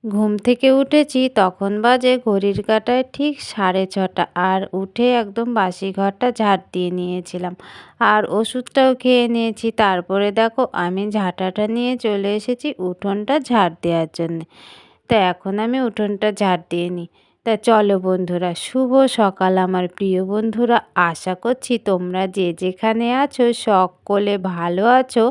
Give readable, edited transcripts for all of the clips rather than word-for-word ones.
ঘুম থেকে উঠেছি তখন বাজে ঘড়ির কাঁটায় ঠিক 6:30। আর উঠে একদম বাসি ঘরটা ঝাড় দিয়ে নিয়েছিলাম আর ওষুধটাও খেয়ে নিয়েছি। তারপরে দেখো আমি ঝাঁটাটা নিয়ে চলে এসেছি উঠোনটা ঝাড় দেওয়ার জন্যে। তা এখন আমি উঠোনটা ঝাড় দিয়ে নিই। তা চলো বন্ধুরা, শুভ সকাল আমার প্রিয় বন্ধুরা। আশা করছি তোমরা যে যেখানে আছো সকলে ভালো আছো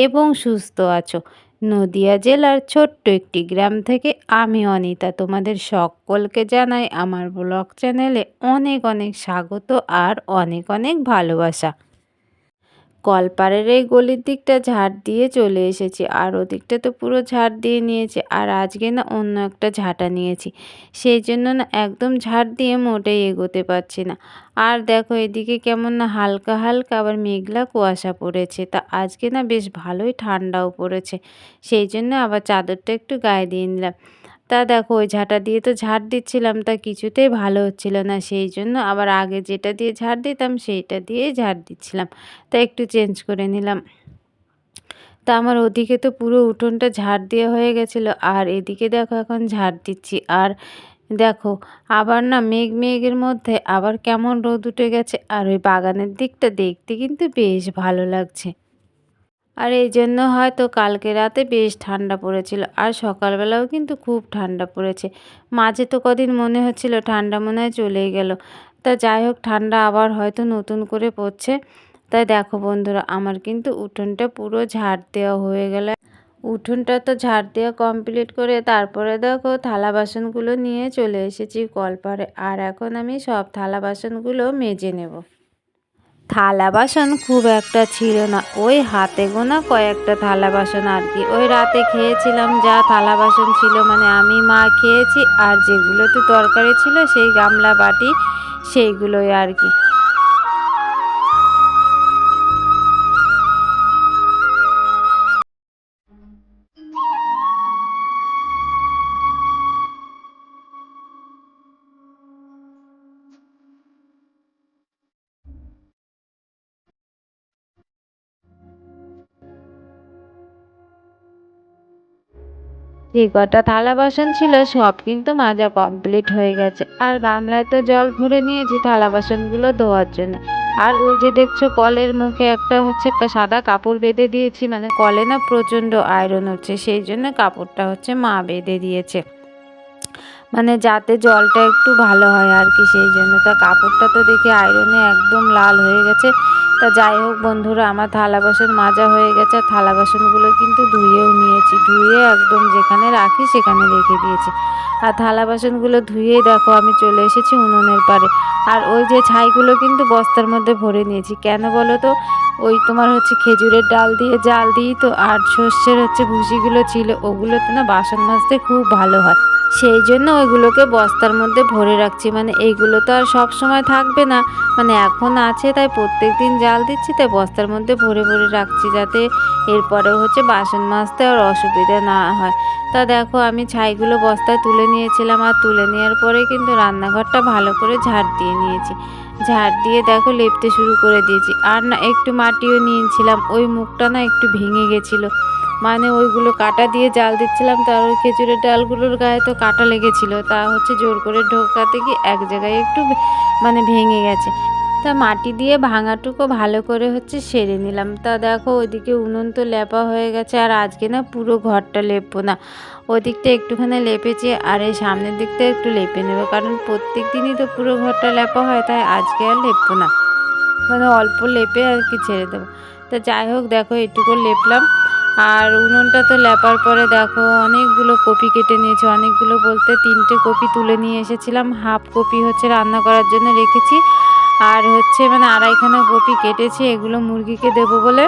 এবং সুস্থ আছো। নদিয়া জেলার ছোট্ট একটি গ্রাম থেকে আমি অনিতা তোমাদের সকলকে জানাই আমার ব্লগ চ্যানেলে অনেক অনেক স্বাগত আর অনেক অনেক ভালোবাসা। কলপাড়ের এই গলির দিকটা ঝাড় দিয়ে চলে এসেছি আর ওদিকটা তো পুরো ঝাড় দিয়ে নিয়েছি। আর আজকে না অন্য একটা ঝাঁটা নিয়েছি, সেই জন্য না একদম ঝাড় দিয়ে মোটেই এগোতে পারছি না। আর দেখো এদিকে কেমন না হালকা হালকা আবার মেঘলা কুয়াশা পড়েছে। তা আজকে না বেশ ভালোই ঠান্ডাও পড়েছে, সেই জন্য আবার চাদরটা একটু গায়ে দিয়ে নিলাম। তা দেখো ওই ঝাঁটা দিয়ে তো ঝাড় দিচ্ছিলাম, তা কিছুতেই ভালো হচ্ছিল না, সেই জন্য আবার আগে যেটা দিয়ে ঝাড় দিতাম সেইটা দিয়েই ঝাড় দিচ্ছিলাম। তা একটু চেঞ্জ করে নিলাম। তা আমার ওদিকে তো পুরো উঠোনটা ঝাড় দেওয়া হয়ে গেছিলো আর এদিকে দেখো এখন ঝাড় দিচ্ছি। আর দেখো আবার না মেঘ মেঘের মধ্যে আবার কেমন রোদ উঠে গেছে আর ওই বাগানের দিকটা দেখতে কিন্তু বেশ ভালো লাগছে। আর এই জন্য হয়তো কালকে রাতে বেশ ঠান্ডা পড়েছিল আর সকালবেলাও কিন্তু খুব ঠান্ডা পড়েছে। মাঝে তো কদিন মনে হচ্ছিল ঠান্ডা মনে হয় চলেই গেল। তা যাই হোক, ঠান্ডা আবার হয়তো নতুন করে পড়ছে। তাই দেখো বন্ধুরা, আমার কিন্তু উঠোনটা পুরো ঝাড় দেওয়া হয়ে গেল। উঠোনটা তো ঝাড় দেওয়া কমপ্লিট করে তারপরে দেখো থালা বাসনগুলো নিয়ে চলে এসেছি কলপাড়ে। আর এখন আমি সব থালা বাসনগুলো মেজে নেব। থালা বাসন খুব একটা ছিল না, ওই হাতে গোনা কয়েকটা থালা বাসন আর কি। ওই রাতে খেয়েছিলাম যা থালা বাসন ছিল, মানে আমি মা খেয়েছি, আর যেগুলোতে তরকারি ছিল সেই গামলা বাটি সেইগুলোই আর কি। যে কটা থালা বাসন ছিল সব কিন্তু মাজা কমপ্লিট হয়ে গেছে। আর গামলায় তো জল ভরে নিয়েছি থালা বাসনগুলো ধোয়ার জন্য। আর ওই যে দেখছো কলের মুখে একটা হচ্ছে সাদা কাপড় বেঁধে দিয়েছি, মানে কলে না প্রচণ্ড আয়রন হচ্ছে, সেই জন্য কাপড়টা হচ্ছে মা বেঁধে দিয়েছে, মানে যাতে জলটা একটু ভালো হয় আর কি, সেই জন্য। তা কাপড়টা তো দেখি আয়রনে একদম লাল হয়ে গেছে। তা যাই হোক বন্ধুরা, আমার থালা বাসন মাজা হয়ে গেছে আর থালা বাসনগুলো কিন্তু ধুয়েও নিয়েছি, ধুয়ে একদম যেখানে রাখি সেখানে রেখে দিয়েছি। আর থালা বাসনগুলো ধুয়েই দেখো আমি চলে এসেছি উনুনের পাড়ে। আর ওই যে ছাইগুলো কিন্তু বস্তার মধ্যে ভরে নিয়েছি, কেন বলো তো? ওই তোমার হচ্ছে খেজুরের ডাল দিয়ে জাল দিই তো, আর সর্ষের হচ্ছে ভুসিগুলো ছিল, ওগুলোতে না বাসন মাজতে খুব ভালো হয়, সেই জন্য ওইগুলোকে বস্তার মধ্যে ভরে রাখছি। মানে এইগুলো তো আর সব সময় থাকবে না, মানে এখন আছে তাই প্রত্যেক দিন জাল দিচ্ছি, তাই বস্তার মধ্যে ভরে ভরে রাখছি যাতে এরপরেও হচ্ছে বাসন মাজতে আর অসুবিধা না হয়। তা দেখো আমি ছাইগুলো বস্তায় তুলে নিয়েছিলাম আর তুলে নেওয়ার পরে কিন্তু রান্নাঘরটা ভালো করে ঝাড় দিয়ে নিয়েছি। ঝাড় দিয়ে দেখো লেপতে শুরু করে দিয়েছি। আর না একটু মাটিও নিয়েছিলাম, ওই মুখটা না একটু ভেঙে গেছিলো, মানে ওইগুলো কাঁটা দিয়ে জাল দিচ্ছিলাম, তার ওই খেজুরের ডালগুলোর গায়ে তো কাঁটা লেগেছিল, তা হচ্ছে জোর করে ঢোকাতে গিয়ে এক জায়গায় একটু মানে ভেঙে গেছে। তা মাটি দিয়ে ভাঙাটুকু ভালো করে হচ্ছে সেরে নিলাম। তা দেখো ওইদিকে উনুন তো লেপা হয়ে গেছে, আর আজকে না পুরো ঘরটা লেপবো না, ওদিকটা একটুখানি লেপেছি আর এই সামনের দিকটা একটু লেপে নেবো, কারণ প্রত্যেক দিনই তো পুরো ঘরটা লেপা হয়, তাই আজকে আর লেপবো না, মানে অল্প লেপে আর কি ছেড়ে দেবো। তা যাই হোক দেখো এটুকু লেপলাম। আর উনুনটা তো লেপার পরে দেখো অনেকগুলো কপি কেটে নিয়েছি, অনেকগুলো বলতে 3টে কপি তুলে নিয়ে এসেছিলাম, হাফ কপি হচ্ছে রান্না করার জন্য রেখেছি, আর হচ্ছে মানে আড়াইখানা কপি কেটেছি এগুলো মুরগিকে দেবো বলে।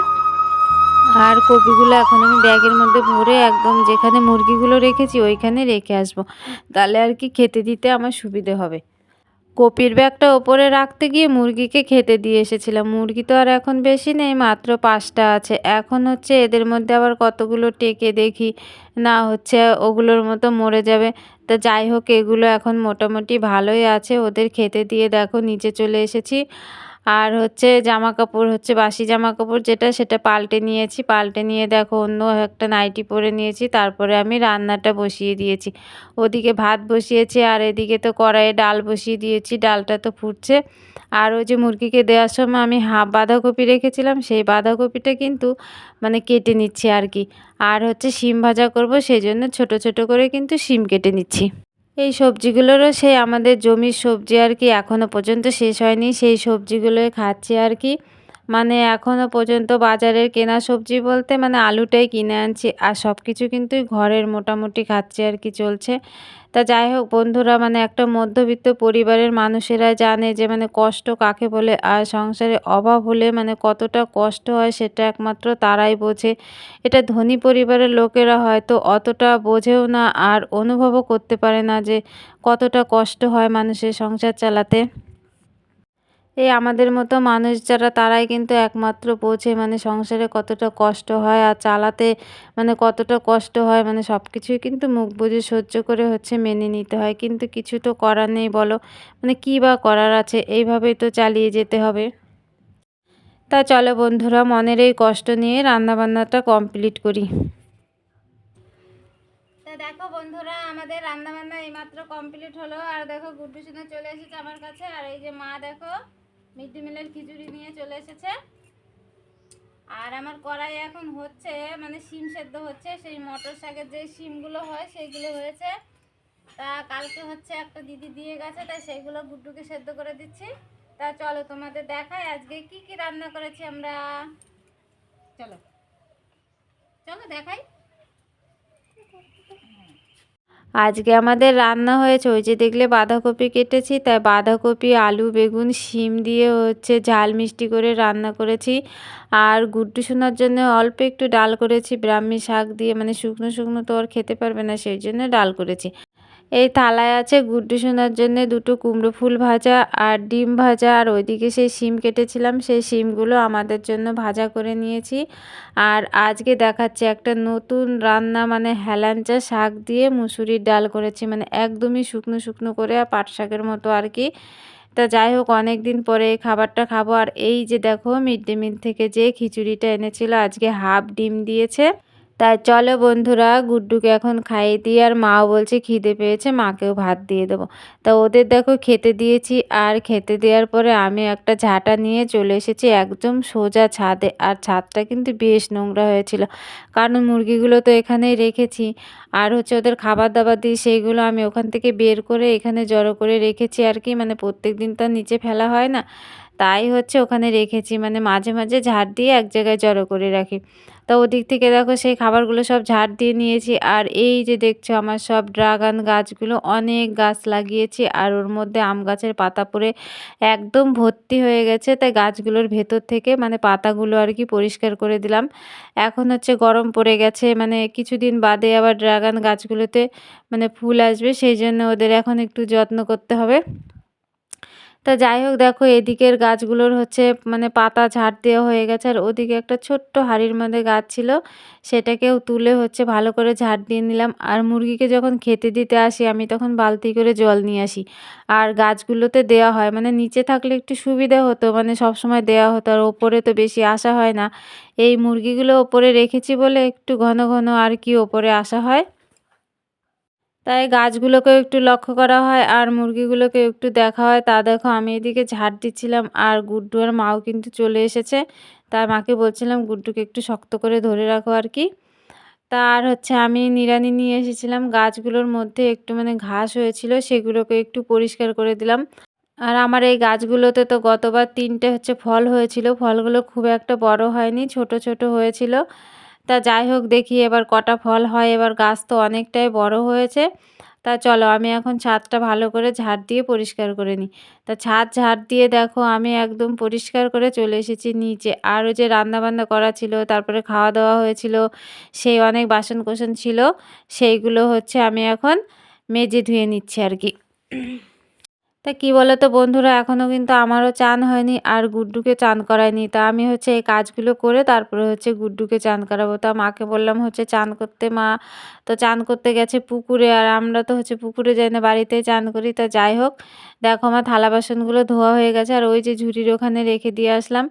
আর কপিগুলো এখন আমি ব্যাগের মধ্যে ভরে একদম যেখানে মুরগিগুলো রেখেছি ওইখানে রেখে আসবো, তাহলে আর কি খেতে দিতে আমার সুবিধে হবে। কপির ব্যাগটা ওপরে রাখতে গিয়ে মুরগিকে খেতে দিয়ে এসেছিলাম। মুরগি তো আর এখন বেশি নেই, মাত্র 5টা আছে। এখন হচ্ছে এদের মধ্যে আবার কতগুলো টেকে দেখি না হচ্ছে ওগুলোর মতো মরে যাবে। তা যাই হোক এগুলো এখন মোটামুটি ভালোই আছে, ওদের খেতে দিয়ে দেখো নিচে চলে এসেছি। আর হচ্ছে জামা কাপড় হচ্ছে বাসি জামা কাপড় যেটা সেটা পাল্টে নিয়েছি। পাল্টে নিয়ে দেখো অন্য একটা নাইটি পরে নিয়েছি। তারপরে আমি রান্নাটা বসিয়ে দিয়েছি। ওদিকে ভাত বসিয়েছি আর এদিকে তো কড়াইয়ে ডাল বসিয়ে দিয়েছি। ডালটা তো ফুটছে। আর ওই যে মুরগিকে দেওয়ার সময় আমি হাফ বাঁধাকপি রেখেছিলাম, সেই বাঁধাকপিটা কিন্তু মানে কেটে নিচ্ছি আর কি। আর হচ্ছে শিম ভাজা করব, সেজন্য ছোট ছোট করে কিন্তু শিম কেটে নিচ্ছি। এই সবজিগুলোরও সেই আমাদের জমির সবজি আর কি, এখনও পর্যন্ত শেষ হয়নি, সেই সবজিগুলোই খাচ্ছি আর কি। মানে এখনও পর্যন্ত বাজারের কেনা সবজি বলতে মানে আলুটাই কিনে আনছি, আর সব কিছু কিন্তু ঘরের মোটামুটি খাচ্ছি আর কি, চলছে। তা যাই হোক বন্ধুরা, মানে একটা মধ্যবিত্ত পরিবারের মানুষেরা জানে যে মানে কষ্ট কাকে বলে, আর সংসারে অভাব হলে মানে কতটা কষ্ট হয় সেটা একমাত্র তারাই বোঝে। এটা ধনী পরিবারের লোকেরা হয়তো অতটা বোঝেও না আর অনুভবও করতে পারে না যে কতটা কষ্ট হয় মানুষের সংসার চালাতে। এই আমাদের মতো মানুষ যারা, তারাই কিন্তু একমাত্র বোঝে মানে সংসারে কতটা কষ্ট হয় আর চালাতে মানে কতটা কষ্ট হয়, মানে সব কিছুই কিন্তু মুখ বুজে সহ্য করে হচ্ছে মেনে নিতে হয়, কিন্তু কিছু তো করার নেই বলো। মানে কী বা করার আছে, এইভাবেই তো চালিয়ে যেতে হবে। তা চলো বন্ধুরা, মনের এই কষ্ট নিয়ে রান্নাবান্নাটা কমপ্লিট করি। তা দেখো বন্ধুরা, আমাদের রান্নাবান্না এইমাত্র কমপ্লিট হলো। আর দেখো গুড্ডু সোনা চলে এসেছে আমার কাছে, আর এই যে মা দেখো মিড ডে মিলের খিচুড়ি নিয়ে চলে এসেছে। আর আমার কড়াই এখন হচ্ছে মানে শিম সেদ্ধ হচ্ছে, সেই মটর শাকের যে শিমগুলো হয় সেইগুলো হয়েছে। তা কালকে হচ্ছে একটা দিদি দিয়ে গেছে, তাই সেইগুলো গুড্ডুকে সেদ্ধ করে দিচ্ছি। তা চলো তোমাদের দেখাই আজকে কি কি রান্না করেছি আমরা। চলো চলো দেখাই। আজকে আমাদের রান্না হয়েছে ওই যে দেখলে বাঁধাকপি কেটেছি, তাই বাঁধাকপি আলু বেগুন শিম দিয়ে হচ্ছে ঝাল মিষ্টি করে রান্না করেছি। আর গুড্ডু সোনার জন্য অল্প একটু ডাল করেছি ব্রাহ্মী শাক দিয়ে, মানে শুকনো শুকনো তো আর খেতে পারবে না, সেই জন্য ডাল করেছি। এই থালায় আছে গুড্ডু সোনার জন্য দুটো কুমড়ো ফুল ভাজা আর ডিম ভাজা, আর ওইদিকে সেই শিম কেটেছিলাম সেই শিমগুলো আমাদের জন্য ভাজা করে নিয়েছি। আর আজকে দেখাচ্ছে একটা নতুন রান্না, মানে হেলাঞ্চা শাক দিয়ে মুসুরির ডাল করেছি, মানে একদমই শুকনো শুকনো করে আর পাট শাকের মতো আর কি। তা যাই হোক, অনেক দিন পরে এই খাবারটা খাবো। আর এই যে দেখো মিড ডে মিল থেকে যে খিচুড়িটা এনেছিল আজকে হাফ ডিম দিয়েছে। তাই চলো বন্ধুরা, গুড্ডুকে এখন খাইয়ে দিই, আর মাও বলছে খিদে পেয়েছে, মাকেও ভাত দিয়ে দেবো। তা ওদের দেখো খেতে দিয়েছি, আর খেতে দেওয়ার পরে আমি একটা ঝাঁটা নিয়ে চলে এসেছি একদম সোজা ছাদে। আর ছাদটা কিন্তু বেশ নোংরা হয়েছিল, কারণ মুরগিগুলো তো এখানেই রেখেছি, আর হচ্ছে ওদের খাবার দাবার দিই, সেইগুলো আমি ওখান থেকে বের করে এখানে জড়ো করে রেখেছি আর কি, মানে প্রত্যেক দিন তো নিচে ফেলা হয় না, তাই হচ্ছে ওখানে রেখেছি, মানে মাঝে মাঝে ঝাড় দিয়ে এক জায়গায় জড়ো করে রাখি। তো ওদিক থেকে দেখো সেই খাবারগুলো সব ঝাড় দিয়ে নিয়েছি। আর এই যে দেখছো আমার সব ড্রাগন গাছগুলো, অনেক গাছ লাগিয়েছি, আর ওর মধ্যে আম গাছের পাতা পড়ে একদম ভর্তি হয়ে গেছে, তাই গাছগুলোর ভেতর থেকে মানে পাতাগুলো আর কি পরিষ্কার করে দিলাম। এখন হচ্ছে গরম পড়ে গেছে, মানে কিছুদিন বাদে আবার ড্রাগন গাছগুলোতে মানে ফুল আসবে, সেই জন্য ওদের এখন একটু যত্ন করতে হবে। তা যাই হোক দেখো এদিকের গাছগুলোর হচ্ছে মানে পাতা ঝাড় দেওয়া হয়ে গেছে, আর ওদিকে একটা ছোট্ট হাঁড়ির মধ্যে গাছ ছিল, সেটাকেও তুলে হচ্ছে ভালো করে ঝাড় দিয়ে নিলাম। আর মুরগিকে যখন খেতে দিতে আসি আমি তখন বালতি করে জল নিয়ে আসি, আর গাছগুলোতে দেওয়া হয়, মানে নিচে থাকলে একটু সুবিধা হতো, মানে সব সময় দেওয়া হতো, আর ওপরে তো বেশি আসা হয় না। এই মুরগিগুলো ওপরে রেখেছি বলে একটু ঘন ঘন আর কি ওপরে আসা হয়, তাই গাছগুলোকেও একটু লক্ষ্য করা হয় আর মুরগিগুলোকে একটু দেখা হয়। তা দেখো আমি এদিকে ঝাড় দিচ্ছিলাম, আর গুড্ডু আর মাও কিন্তু চলে এসেছে, তাই মাকে বলছিলাম গুড্ডুকে একটু শক্ত করে ধরে রাখো আর কি। তা আর হচ্ছে আমি নিড়ানি নিয়ে এসেছিলাম, গাছগুলোর মধ্যে একটু মানে ঘাস হয়েছিল, সেগুলোকে একটু পরিষ্কার করে দিলাম। আর আমার এই গাছগুলোতে তো গতবার ৩টে হচ্ছে ফল হয়েছিল, ফলগুলো খুব একটা বড় হয়নি, ছোট ছোট হয়েছিল। তা যাই হোক দেখি এবার কটা ফল হয়, এবার গাছ তো অনেকটাই বড় হয়েছে। তা চলো আমি এখন ছাদটা ভালো করে ঝাড় দিয়ে পরিষ্কার করে নিই। তা ছাদ ঝাড় দিয়ে দেখো আমি একদম পরিষ্কার করে চলে এসেছি নিচে। আর ওই যে রান্নাবান্না করা ছিল, তারপরে খাওয়া দাওয়া হয়েছিল, সেই অনেক বাসন কোসন ছিল, সেইগুলো হচ্ছে আমি এখন মেজে ধুয়ে নিচ্ছি আর কি। তা কি বলো তো বন্ধুরা, এখনও কিন্তু আমারও চান হয়নি আর গুড্ডুকে চান করায়নি। তা আমি হচ্ছে এই কাজগুলো করে তারপরে হচ্ছে গুড্ডুকে চান করাবো। তা মাকে বললাম হচ্ছে চান করতে, মা তো চান করতে গেছে পুকুরে, আর আমরা তো হচ্ছে পুকুরে যাই না, বাড়িতেই চান করি। তা যাই হোক, দেখো আমার থালা বাসনগুলো ধোয়া হয়ে গেছে আর ওই যে ঝুড়ির ওখানে রেখে দিয়ে আসলাম।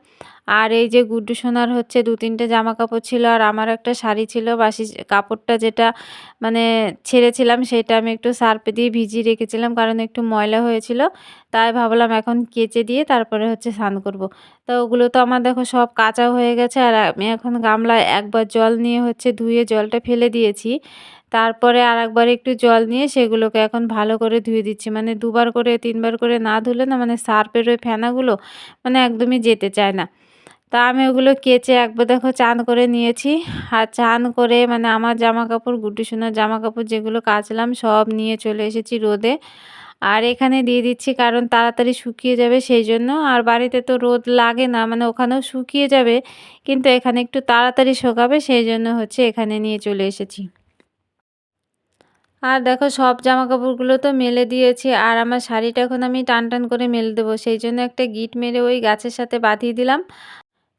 আর এই যে গুড্ডু সোনার হচ্ছে 2-3টে জামা কাপড় ছিল আর আমার একটা শাড়ি ছিল, বাসি কাপড়টা যেটা মানে ছেড়েছিলাম সেটা আমি একটু সার্ফে দিয়ে ভিজিয়ে রেখেছিলাম, কারণ একটু ময়লা হয়েছিল। তাই ভাবলাম এখন কেচে দিয়ে তারপরে হচ্ছে স্নান করব। তো ওগুলো তো আমার দেখো সব কাচা হয়ে গেছে আর আমি এখন গামলায় একবার জল নিয়ে হচ্ছে ধুয়ে জলটা ফেলে দিয়েছি। তারপরে আরেকবার একটু জল নিয়ে সেগুলোকে এখন ভালো করে ধুয়ে দিচ্ছি। মানে 2বার করে 3বার করে না ধুলে না মানে সার্ফের ওই ফেনাগুলো মানে একদমই যেতে চায় না। তা আমি ওগুলো কেচে একবার দেখো চান করে নিয়েছি। আর চান করে মানে আমার জামাকাপড়, গুড্ডু সোনার জামাকাপড় যেগুলো কাচলাম সব নিয়ে চলে এসেছি রোদে। আর এখানে দিয়ে দিচ্ছি কারণ তাড়াতাড়ি শুকিয়ে যাবে সেই জন্য। আর বাড়িতে তো রোদ লাগে না, মানে ওখানেও শুকিয়ে যাবে কিন্তু এখানে একটু তাড়াতাড়ি শুকাবে সেই জন্য হচ্ছে এখানে নিয়ে চলে এসেছি। আর দেখো সব জামাকাপড়গুলো তো মেলে দিয়েছি আর আমার শাড়িটা এখন আমি টান টান করে মেলে দেবো, সেই জন্য একটা গিঁট মেরে ওই গাছের সাথে বাঁধিয়ে দিলাম।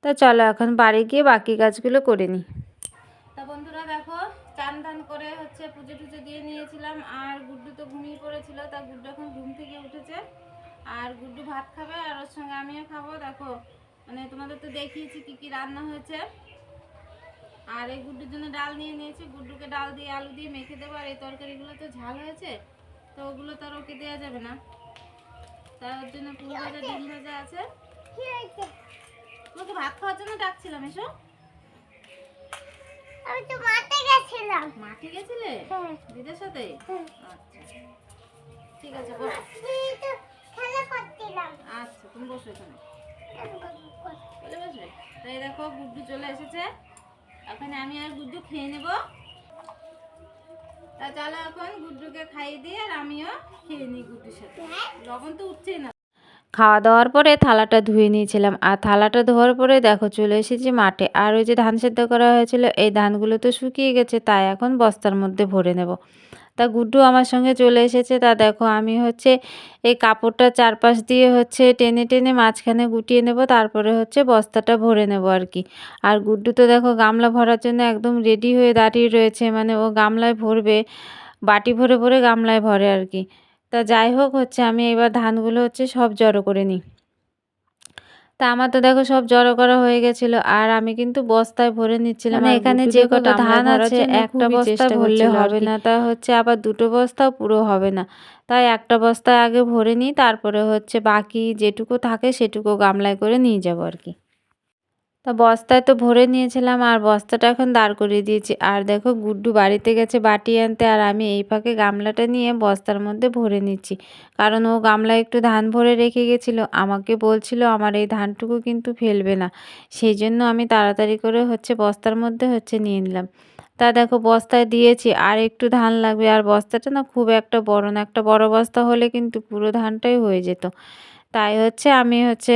তা চলো এখন বাড়ি গিয়ে বাকি কাজগুলো করে নিই। তা বন্ধুরা দেখো, চান ধান করে হচ্ছে পুজো টুজো দিয়ে নিয়েছিলাম আর গুড্ডু তো ঘুমিয়ে পড়েছিল। তা গুড্ডু এখন ঘুম থেকে উঠেছে আর গুড্ডু ভাত খাবে আর ওর সঙ্গে আমিও খাবো। দেখো মানে তোমাদের তো দেখিয়েছি কি কি রান্না হয়েছে। আর এই গুড্ডুর জন্য ডাল নিয়ে নিয়েছি, গুড্ডুকে ডাল দিয়ে আলু দিয়ে মেখে দেবো। আর এই তরকারিগুলো তো ঝাল হয়েছে, তো ওগুলো তো আর ওকে দেওয়া যাবে না, তাই ওর জন্য পুরো ভাজা ডিম ভাজা আছে। তোমাকে ভাত খাওয়ার জন্য ডাকছিলাম, এসো। আমি তো মাঠে গেছিলাম। মাঠে গেছিলে? দিদার সাথে? আচ্ছা ঠিক আছে, বসো। আমি তো খেলা করছিলাম। আচ্ছা তুমি বসো এখানে, চলে বসবে। তাই দেখো গুড্ডু চলে এসেছে, ওখানে আমি আর গুড্ডু খেয়ে নেব। তা চলো এখন গুড্ডুকে খাইয়ে দিয়ে আর আমিও খেয়ে নিই গুড্ডুর সাথে। লবণ তো উঠছেই না। খাওয়া দাওয়ার পরে থালাটা ধুয়ে নিয়েছিলাম আর থালাটা ধোয়ার পরে দেখো চলে এসেছি মাঠে। আর ওই যে ধান সেদ্ধ করা হয়েছিল এই ধানগুলো তো শুকিয়ে গেছে, তাই এখন বস্তার মধ্যে ভরে নেব। তা গুড্ডু আমার সঙ্গে চলে এসেছে। তা দেখো আমি হচ্ছে এই কাপড়টা চারপাশ দিয়ে হচ্ছে টেনে টেনে মাঝখানে গুটিয়ে নেব, তারপরে হচ্ছে বস্তাটা ভরে নেব আর কি। আর গুড্ডু তো দেখো গামলা ভরার জন্য একদম রেডি হয়ে দাঁড়িয়ে রয়েছে, মানে ও গামলায় ভরবে, বাটি ভরে ভরে গামলায় ভরে আর কি। তা যাই হোক হচ্ছে আমি এবার ধানগুলো হচ্ছে সব জড়ো করে নিই। তা আমার তো দেখো সব জড়ো করা হয়ে গেছিল আর আমি কিন্তু বস্তায় ভরে নিচ্ছিলাম। মানে এখানে যে কটা ধান আছে একটা বস্তা ভরলে হবে না, তা হচ্ছে আবার 2টো বস্তাও পুরো হবে না, তাই একটা বস্তায় আগে ভরে নিই, তারপরে হচ্ছে বাকি যেটুকু থাকে সেটুকু গামলায় করে নিয়ে যাবো আর কি। তা বস্তায় তো ভরে নিয়েছিলাম আর বস্তাটা এখন দাঁড় করিয়ে দিয়েছি। আর দেখো গুড্ডু বাড়িতে গেছে বাটি আনতে আর আমি এই ফাঁকে গামলাটা নিয়ে বস্তার মধ্যে ভরে নিচ্ছি, কারণ ও গামলায় একটু ধান ভরে রেখে গেছিলো, আমাকে বলছিল আমার এই ধানটুকু কিন্তু ফেলবে না, সেই জন্য আমি তাড়াতাড়ি করে হচ্ছে বস্তার মধ্যে হচ্ছে নিয়ে নিলাম। তা দেখো বস্তায় দিয়েছি আর একটু ধান লাগবে আর বস্তাটা না খুব একটা বড় না, একটা বড় বস্তা হলে কিন্তু পুরো ধানটাই হয়ে যেত। তাই হচ্ছে আমি হচ্ছে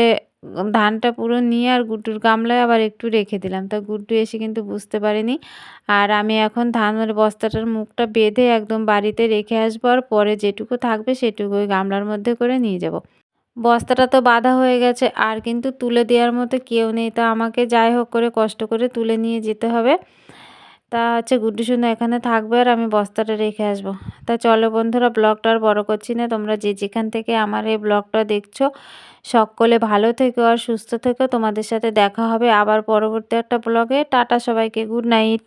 ধানটা পুরো নিয়ে আর গুড্ডুর গামলায় আবার একটু রেখে দিলাম। তা গুড্ডু এসে কিন্তু বুঝতে পারেনি। আর আমি এখন ধানের বস্তাটার মুখটা বেঁধে একদম বাড়িতে রেখে আসবো আর পরে যেটুকু থাকবে সেটুকু ওই গামলার মধ্যে করে নিয়ে যাব। বস্তাটা তো বাঁধা হয়ে গেছে আর কিন্তু তুলে দেওয়ার মতো কেউ নেই, তা আমাকে যাই হোক করে কষ্ট করে তুলে নিয়ে যেতে হবে। তা হচ্ছে গুড্ডু সোনা এখানে থাকবে আর আমি বস্তাটা রেখে আসবো। তা চলো বন্ধুরা, ব্লগটা আর বড় করছি না, তোমরা যে যেখান থেকে আমার এই ব্লগটা দেখছো সকলে ভালো থেকো আর সুস্থ থেকো। তোমাদের সাথে দেখা হবে আবার পরবর্তী একটা ব্লগে। টাটা সবাইকে, গুড নাইট।